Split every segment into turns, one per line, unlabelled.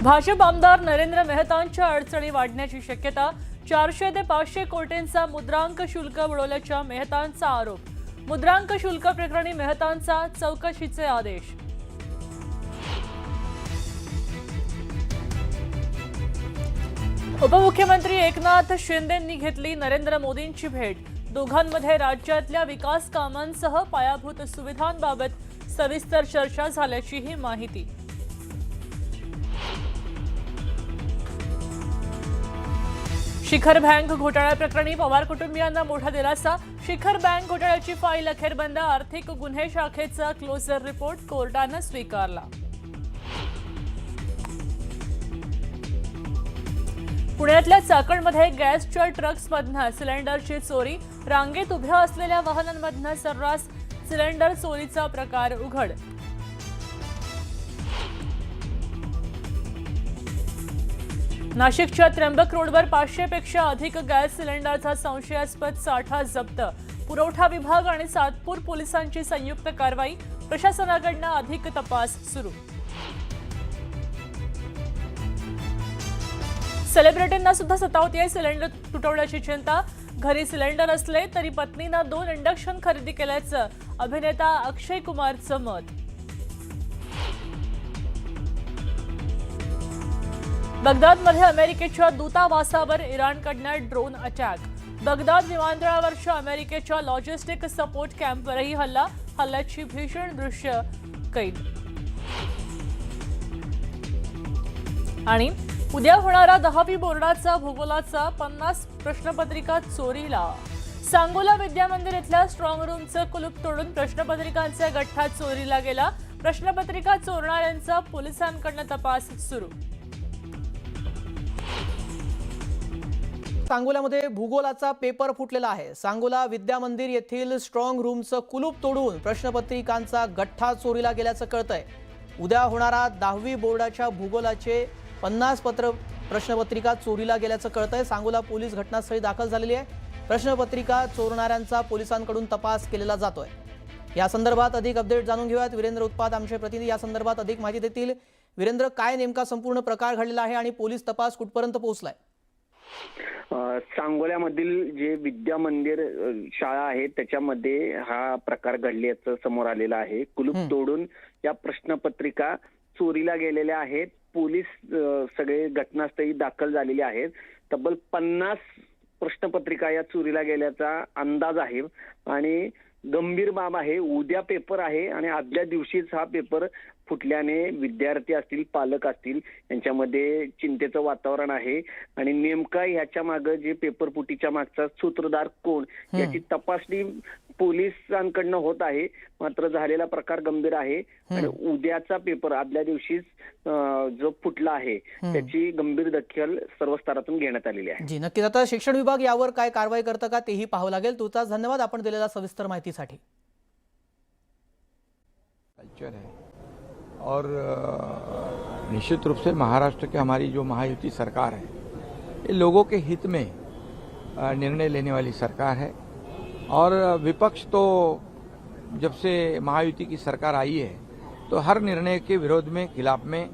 भाजप आमदार नरेंद्र मेहतांच्या अडचणी वाढण्याची शक्यता। 400 ते 500 कोटींचा मुद्रांक शुल्क बुडवल्याचा मेहतांचा आरोप। मुद्रांक शुल्क प्रकरणी मेहतांचा चौकशीचे आदेश। उपमुख्यमंत्री एकनाथ शिंदेंनी घेतली नरेंद्र मोदींची भेट। दोघांमध्ये राज्यातल्या विकास कामांसह पायाभूत सुविधांबाबत सविस्तर चर्चा झाल्याचीही माहिती। शिखर बँक घोटाळा प्रकरणी पवार कुटुंबियांना मोठा दिलासा। शिखर बँक घोटाळ्याची फाईल अखेर बंद। आर्थिक गुन्हे शाखेचा क्लोजर रिपोर्ट कोर्टाने स्वीकारला। पुण्यातल्या चाकणमध्ये गॅसच्या ट्रक्समधून सिलेंडरची चोरी। रांगेत उभ्या असलेल्या वाहनांमधून सर्रास सिलेंडर चोरीचा प्रकार उघड। नाशिकच्या त्र्यंबक रोडवर 500 पेक्षा अधिक गॅस सिलेंडरचा संशयास्पद साठा जप्त। पुरवठा विभाग आणि सातपूर पोलिसांची संयुक्त कारवाई। प्रशासनाकडून अधिक तपास सुरू। सेलिब्रिटींना सुद्धा सतावतीये सिलेंडर तुटवण्याची चिंता। घरी सिलेंडर असले तरी पत्नीनं 2 इंडक्शन खरेदी केल्याचं अभिनेता अक्षय कुमारचं मत। बगदादमध्ये अमेरिकेच्या दूतावासावर इराणकडून ड्रोन अटॅक। बगदाद विमानतळावरच्या अमेरिकेच्या लॉजिस्टिक सपोर्ट कॅम्पवरही हल्ला। हल्ल्याची भीषण दृश्य कैद। आणि उद्या होणारा 10वी बोर्डाचा भूगोलाचा 50 प्रश्नपत्रिका चोरीला। सांगोला विद्यामंदिर इथल्या स्ट्रॉंग रूमचं कुलूप तोडून प्रश्नपत्रिकांचा गठ्ठा चोरीला गेला। प्रश्नपत्रिका चोरणाऱ्यांचा पोलिसांकडून तपास सुरू।
सांगोल्यामध्ये भूगोलाचा पेपर फुटलेला आहे। सांगोला विद्यामंदिर येथील स्ट्रॉंग रूमचं कुलूप तोडून प्रश्नपत्रिकांचा गठ्ठा चोरीला गेल्याचं कळतंय। उद्या होणारा 10वी बोर्डाच्या भूगोलाचे 50 प्रश्नपत्रिका चोरीला गेल्याचं कळतंय। सांगोला पोलीस घटनास्थळी दाखल झालेली आहे। प्रश्नपत्रिका चोरणाऱ्यांचा पोलिसांकडून तपास केलेला जातोय। या संदर्भात अधिक अपडेट जाणून घेऊयात। वीरेंद्र उत्पात आमचे प्रतिनिधी या संदर्भात अधिक माहिती देतील। वीरेंद्र, काय नेमका संपूर्ण प्रकार घडलेला आहे आणि पोलीस तपास कुठपर्यंत पोहोचलाय?
सांगोल्यामधील जे विद्या मंदिर शाळा आहे त्याच्यामध्ये हा प्रकार घडल्याचं समोर आलेला आहे। कुलूप तोडून या प्रश्नपत्रिका चोरीला गेलेल्या आहेत। पोलीस सगळे घटनास्थळी दाखल झालेले आहेत। तब्बल 50 प्रश्नपत्रिका या चोरीला गेल्याचा अंदाज आहे आणि गंभीर बाब आहे। उद्या पेपर आहे आणि आदल्या दिवशीच हा पेपर फुटल्याने विद्यार्थी असतील, पालक असतील यांच्यामध्ये चिंतेचं वातावरण आहे आणि नेमका ह्याच्या मागे जे पेपर फुटीच्या मागचा सूत्रधार कोण याची तपासणी पोलिसांकडनं होत आहे। मात्र झालेला प्रकार गंभीर आहे आणि उद्याचा पेपर आदल्या दिवशीच जो फुटला आहे त्याची गंभीर दखल सर्व स्तरातून घेण्यात आलेली आहे।
जी नक्कीच। आता शिक्षण विभाग यावर काय कारवाई करतं का तेही पाहावं लागेल। तुझाच धन्यवाद आपण दिलेल्या सविस्तर माहितीसाठी।
कल्चर है और निश्चित रूप से महाराष्ट्र की हमारी जो महायुति सरकार है ये लोगों के हित में निर्णय लेने वाली सरकार है और विपक्ष तो जब से महायुति की सरकार आई है तो हर निर्णय के विरोध में, खिलाफ में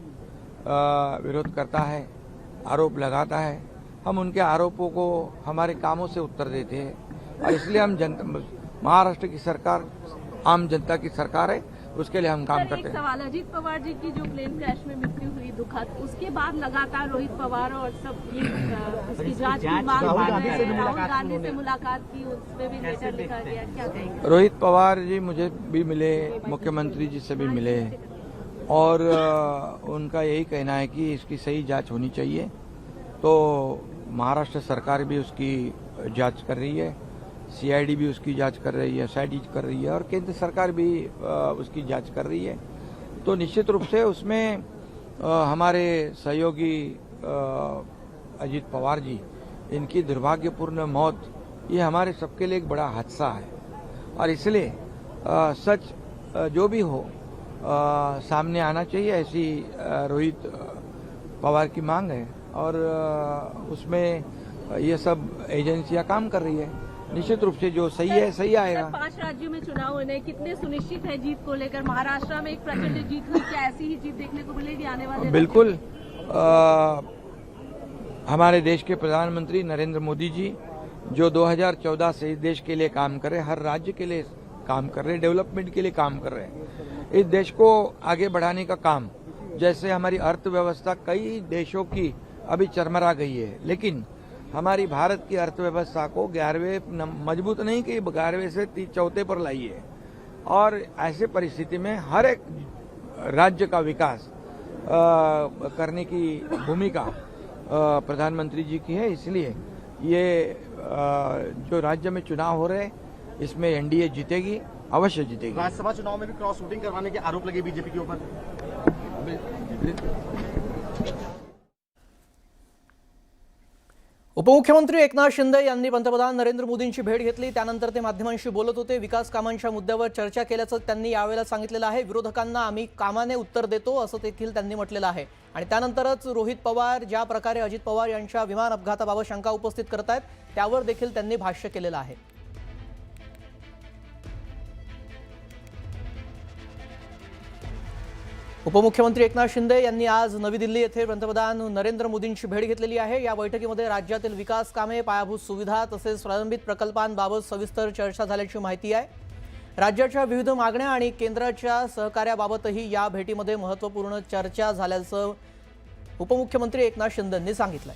विरोध करता है, आरोप लगाता है। हम उनके आरोपों को हमारे कामों से उत्तर देते हैं और इसलिए हम महाराष्ट्र की सरकार आम जनता की सरकार है, उसके लिए हम काम करते हैं।
सवाल अजीत पवार जी की जो प्लेन क्रैश में मृत्यु हुई दुखद, उसके बाद लगातार रोहित पवार और सब उसकी जांच की मांग कर रहे हैं। राहुल गांधी से मुलाकात की, उसमें भी लेटर लिखा गया, क्या कहेंगे?
रोहित पवार जी मुझे भी मिले, मुख्यमंत्री जी से भी मिले और उनका यही कहना है कि इसकी सही जांच होनी चाहिए। तो महाराष्ट्र सरकार भी उसकी जांच कर रही है, सीआईडी भी उसकी जांच कर रही है, एसआईटी कर रही है और केंद्र सरकार भी उसकी जांच कर रही है। तो निश्चित रूप से उसमें हमारे सहयोगी अजीत पवार जी, इनकी दुर्भाग्यपूर्ण मौत ये हमारे सबके लिए एक बड़ा हादसा है और इसलिए सच जो भी हो सामने आना चाहिए, ऐसी रोहित पवार की मांग है और उसमें ये सब एजेंसियां काम कर रही है। निश्चित रूप से जो सही है सही आएगा।
5 राज्यों में चुनाव होने कितने सुनिश्चित है जीत को लेकर? महाराष्ट्र में एक प्रचंड जीत हुई, क्या ऐसी ही जीत देखने को मिलेगी आने वाले?
बिल्कुल हमारे देश के प्रधानमंत्री नरेंद्र मोदी जी जो 2014 से इस देश के लिए काम कर रहे हैं, हर राज्य के लिए काम कर रहे हैं, डेवलपमेंट के लिए काम कर रहे हैं। इस देश को आगे बढ़ाने का काम, जैसे हमारी अर्थव्यवस्था कई देशों की अभी चरमरा गई है, लेकिन हमारी भारत की अर्थव्यवस्था को 11वें मजबूत नहीं कि 11वें से 4थे पर लाई है। और ऐसे परिस्थिति में हर एक राज्य का विकास करने की भूमिका प्रधानमंत्री जी की है। इसलिए ये जो राज्य में चुनाव हो रहे हैं इसमें एनडीए जीतेगी, अवश्य जीतेगी।
राज्यसभा चुनाव में भी क्रॉस वोटिंग करवाने के आरोप लगे बीजेपी के ऊपर।
उपमुख्यमंत्री एकनाथ शिंदे यांनी पंतप्रधान नरेंद्र मोदींची भेट घेतली। त्यानंतर ते माध्यमांशी बोलत होते। विकास कामांच्या मुद्द्यावर चर्चा केल्याचं त्यांनी यावेळेला सांगितलेलं आहे। विरोधकांना आम्ही कामाने उत्तर देतो असं देखील त्यांनी म्हटलेलं आहे। आणि त्यानंतरच रोहित पवार ज्या प्रकारे अजित पवार यांच्या विमान अपघाताबाबत शंका उपस्थित करतायत त्यावर देखील त्यांनी भाष्य केलेलं आहे। उपमुख्यमंत्री एकनाथ शिंदे यांनी आज नवी दिल्ली येथे पंतप्रधान नरेंद्र मोदींची भेट घेतलेली आहे। या बैठकीमध्ये राज्यातील विकास कामे, पायाभूत सुविधा तसेच प्रलंबित प्रकल्पांबाबत सविस्तर चर्चा झाल्याची माहिती आहे। राज्याच्या विविध मागण्या आणि केंद्राच्या सहकार्याबाबतही या भेटीमध्ये महत्त्वपूर्ण चर्चा झाल्याचं उपमुख्यमंत्री एकनाथ शिंदेंनी सांगितलं।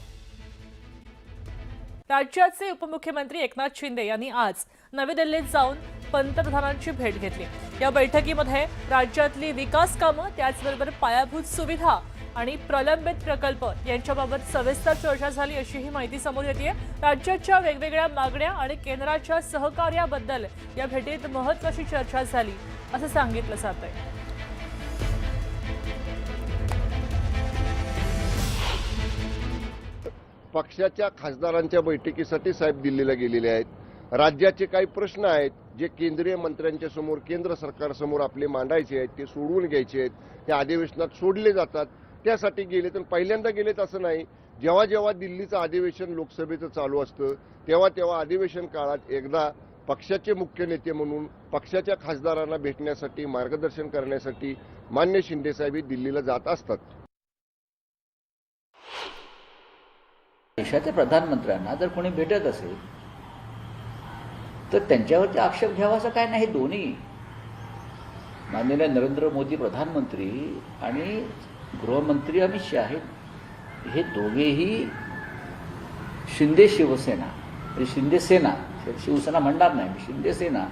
राज्याचे उपमुख्यमंत्री एकनाथ शिंदे यांनी आज नवी दिल्लीत जाऊन पंतप्रधानांची भेट घेतली। या बैठकीमध्ये राज्यातली विकास कामं, त्याचबरोबर पायाभूत सुविधा आणि प्रलंबित प्रकल्प यांच्याबाबत सविस्तर चर्चा झाली अशी ही माहिती समोर येते। राज्याच्या वेगवेगळ्या मागण्या आणि केंद्राच्या सहकार्याबद्दल या भेटीत महत्त्वाची चर्चा झाली असं सांगितलं जातंय।
पक्षाच्या खासदारांच्या बैठकीसाठी साहेब दिल्लीला गेलेले आहेत। राज्याचे काही प्रश्न आहेत जे केंद्रीय मंत्र्यांच्या समोर, केंद्र सरकारसमोर आपले मांडायचे आहेत, ते सोडवून घ्यायचे आहेत। त्या अधिवेशनात सोडले जातात, त्यासाठी गेले। तर पहिल्यांदा गेलेत असं नाही। जेव्हा जेव्हा दिल्लीचं अधिवेशन लोकसभेचं चालू असतं तेव्हा तेव्हा अधिवेशन काळात एकदा पक्षाचे मुख्य नेते म्हणून पक्षाच्या खासदारांना भेटण्यासाठी, मार्गदर्शन करण्यासाठी मान्य शिंदे साहेब दिल्लीला जात असतात।
देशाच्या प्रधानमंत्र्यांना जर कोणी भेटत असेल तर त्यांच्यावरती आक्षेप घ्यावा असं काय नाही। दोन्ही माननीय नरेंद्र मोदी प्रधानमंत्री आणि गृहमंत्री अमित शहा हे दोघेही शिंदे शिवसेना, शिंदे सेना, शिवसेना म्हणणार नाही मी, शिंदे सेना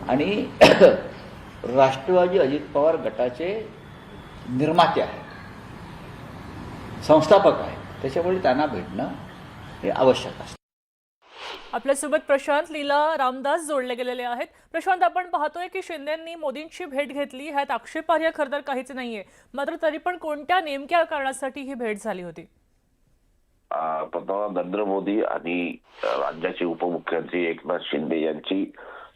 आणि राष्ट्रवादी अजित पवार गटाचे निर्माते आहेत, संस्थापक आहेत। त्याच्यामुळे त्यांना भेटणं हे आवश्यक असतं।
आपल्यासोबत प्रशांत लीला रामदास जोडले गेलेले आहेत। प्रशांत, आपण पाहतोय की शिंदेंनी मोदींची भेट घेतली, ह्यात आक्षेपार्ह खरं तर काहीच नाहीये, मात्र तरी पण कोणत्या नेमक्या कारणासाठी ही भेट झाली होती?
पंतप्रधान नरेंद्र मोदी आणि राज्याचे उपमुख्यमंत्री एकनाथ शिंदे यांची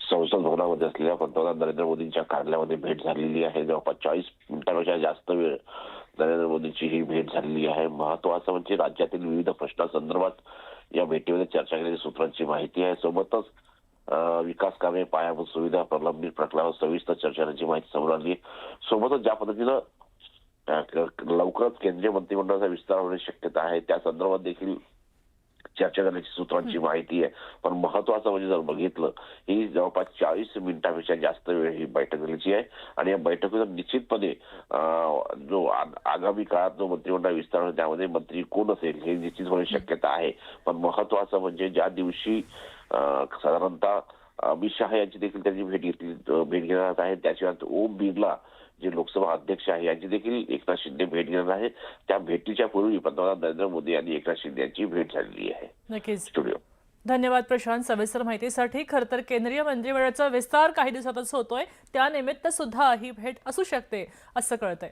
संसद भवनामध्ये असलेल्या पंतप्रधान नरेंद्र मोदींच्या कार्यालयामध्ये भेट झालेली आहे। जवळपास 40 मिनिटांपेक्षा जास्त वेळ नरेंद्र मोदींची ही भेट झालेली आहे। महत्वाचं म्हणजे राज्यातील विविध प्रश्नांसंदर्भात या भेटीमध्ये चर्चा केलेल्या सूत्रांची माहिती आहे। सोबतच विकास कामे, पायाभूत सुविधा, प्रलंबित प्रकल्पावर सविस्तर चर्चा करण्याची माहिती समोर आली आहे। सोबतच ज्या पद्धतीनं लवकरच केंद्रीय मंत्रिमंडळाचा विस्तार होण्याची शक्यता आहे त्या संदर्भात देखील चर्चा करण्याची सूत्रांची माहिती आहे। पण महत्वाचं म्हणजे जर बघितलं ही जवळपास 40 मिनिटांपेक्षा जास्त वेळ ही बैठक झाल्याची आहे आणि या बैठकीत निश्चितपणे जो आगामी काळात जो मंत्रिमंडळ विस्तार होईल त्यामध्ये मंत्री कोण असेल हे निश्चित होण्याची शक्यता आहे। पण महत्वाचं म्हणजे ज्या दिवशी साधारणतः अमित शहा यांची देखील त्यांची भेट घेणार आहे, त्याशिवाय ओम बिर्ला जे लोकसभा अध्यक्ष आहे यांची देखील एकनाथ शिंदे भेट घेणार आहे। त्या भेटीच्या पूर्वी पंतप्रधान नरेंद्र मोदी आणि एकनाथ शिंदे यांची भेट झालेली आहे।
नक्कीच,
स्टुडिओ
धन्यवाद प्रशांत सविस्तर माहितीसाठी। खरं तर केंद्रीय मंत्रिमंडळाचा विस्तार काही दिवसातच होतोय, त्यानिमित्त सुद्धा ही भेट असू शकते असं कळतंय।